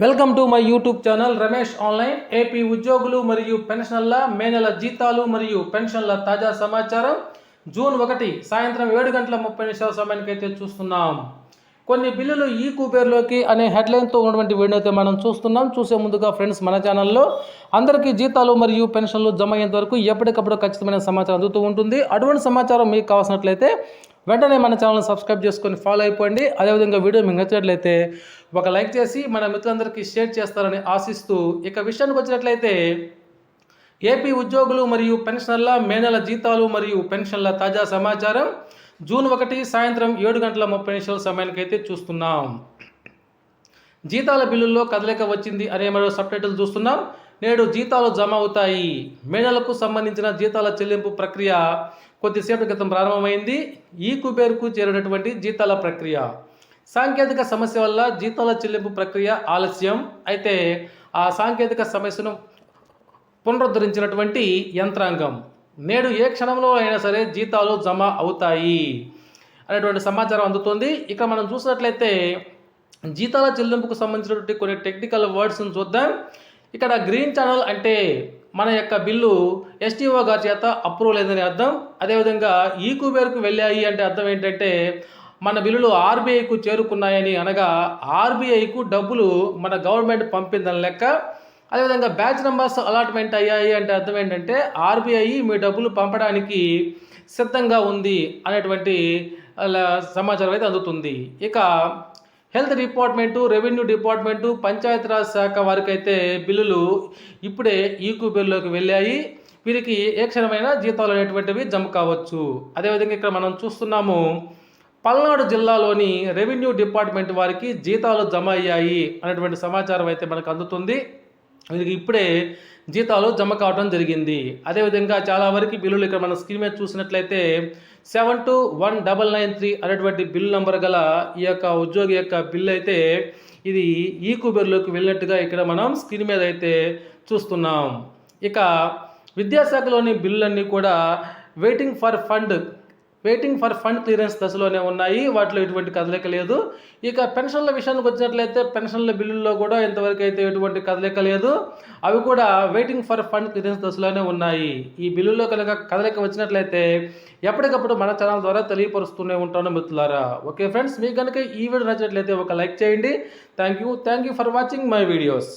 Welcome to my YouTube channel Ramesh online. AP ఉద్యోగులు మరియు పెన్షనర్ల మే నెల జీతాలు మరియు పెన్షన్ల తాజా సమాచారం. జూన్ 1 సాయంత్రం 7:30 సమయానికి అయితే చూస్తున్నాం. కొన్ని బిల్లులు ఈ కుబేర్లోకి అనే హెడ్లైన్తో ఉన్నటువంటి వీడియో అయితే మనం చూస్తున్నాం. చూసే ముందుగా ఫ్రెండ్స్, మన ఛానల్లో అందరికీ జీతాలు మరియు పెన్షన్లు జమ అయ్యేంత వరకు ఎప్పటికప్పుడు ఖచ్చితమైన సమాచారం అందుతూ ఉంటుంది. అటువంటి సమాచారం మీకు కావాల్సినట్లయితే వెంటనే మన ఛానల్ని సబ్స్క్రైబ్ చేసుకొని ఫాలో అయిపోండి. అదేవిధంగా వీడియో మీకు నచ్చినట్లయితే ఒక లైక్ చేసి మన మిత్రులందరికీ షేర్ చేస్తారని ఆశిస్తూ, ఇక విషయానికి వచ్చినట్లయితే ఏపీ ఉద్యోగులు మరియు పెన్షనర్ల మే నెల జీతాలు మరియు పెన్షన్ల తాజా సమాచారం. జూన్ 1 సాయంత్రం 7:30 సమయానికి అయితే చూస్తున్నాం. జీతాల బిల్లుల్లో కదలిక వచ్చింది అనే మరో సబ్ టైటిల్ చూస్తున్నాం. నేడు జీతాలు జమ అవుతాయి. మే నెలకు సంబంధించిన జీతాల చెల్లింపు ప్రక్రియ కొద్దిసేపటి క్రితం ప్రారంభమైంది. ఈ కుబేర్కు చేరినటువంటి జీతాల ప్రక్రియ సాంకేతిక సమస్య వల్ల జీతాల చెల్లింపు ప్రక్రియ ఆలస్యం. అయితే ఆ సాంకేతిక సమస్యను పునరుద్ధరించినటువంటి యంత్రాంగం నేడు ఏ క్షణంలో అయినా సరే జీతాలు జమ అవుతాయి అనేటువంటి సమాచారం అందుతుంది. ఇక మనం చూసినట్లయితే జీతాల చెల్లింపుకు సంబంధించినటువంటి కొన్ని టెక్నికల్ వర్డ్స్ని చూద్దాం. ఇక్కడ గ్రీన్ ఛానల్ అంటే మన యొక్క బిల్లు ఎస్టీఓ గారి చేత అప్రూవ్ లేదని అర్థం. అదేవిధంగా ఈ కుబేర్కు వెళ్ళాయి అంటే అర్థం ఏంటంటే మన బిల్లులు ఆర్బీఐకు చేరుకున్నాయని, అనగా ఆర్బీఐకు డబ్బులు మన గవర్నమెంట్ పంపిందని లెక్క. అదేవిధంగా బ్యాచ్ నెంబర్స్ అలాట్మెంట్ అయ్యాయి అంటే అర్థం ఏంటంటే ఆర్బీఐ మీ డబ్బులు పంపడానికి సిద్ధంగా ఉంది అనేటువంటి సమాచారం అయితే అందుతుంది. ఇక health department, revenue department, Panchayati Raj శాఖ వారికి అయితే బిల్లులు ఇప్పుడే ఈ కుబేర్లోకి వెళ్ళాయి. వీరికి ఏ క్షణమైనా జీతాలు అనేటువంటివి జమ కావచ్చు. అదేవిధంగా ఇక్కడ మనం చూస్తున్నాము, పల్నాడు జిల్లాలోని రెవెన్యూ డిపార్ట్మెంట్ వారికి జీతాలు జమ అయ్యాయి అనేటువంటి సమాచారం అయితే మనకు అందుతుంది. వీరికి ఇప్పుడే జీతాలు జమ కావడం జరిగింది. అదేవిధంగా చాలా వరకు బిల్లులు ఇక్కడ మన స్క్రీన్ మీద చూసినట్లయితే 721993 అనేటువంటి బిల్ నంబర్ గల ఈ యొక్క ఉద్యోగి యొక్క బిల్ అయితే ఇది ఈ కుబేర్లోకి వెళ్ళినట్టుగా ఇక్కడ మనం స్క్రీన్ మీద అయితే చూస్తున్నాం. ఇక విద్యాశాఖలోని బిల్లులన్నీ కూడా వెయిటింగ్ ఫర్ ఫండ్ క్లియరెన్స్ దశలోనే ఉన్నాయి. వాటిలో ఎటువంటి కదలిక లేదు. ఇక పెన్షన్ల విషయానికి వచ్చినట్లయితే పెన్షన్ల బిల్లుల్లో కూడా ఇంతవరకు అయితే ఎటువంటి కదలిక లేదు. అవి కూడా వెయిటింగ్ ఫర్ ఫండ్ క్లియరెన్స్ దశలోనే ఉన్నాయి. ఈ బిల్లుల్లో కనుక కదలిక వచ్చినట్లయితే ఎప్పటికప్పుడు మన ఛానల్ ద్వారా తెలియపరుస్తూనే ఉంటాను మిత్రులారా. ఓకే ఫ్రెండ్స్, మీకు కనుక ఈ వీడియో నచ్చినట్లయితే ఒక లైక్ చేయండి. Thank you for watching my videos.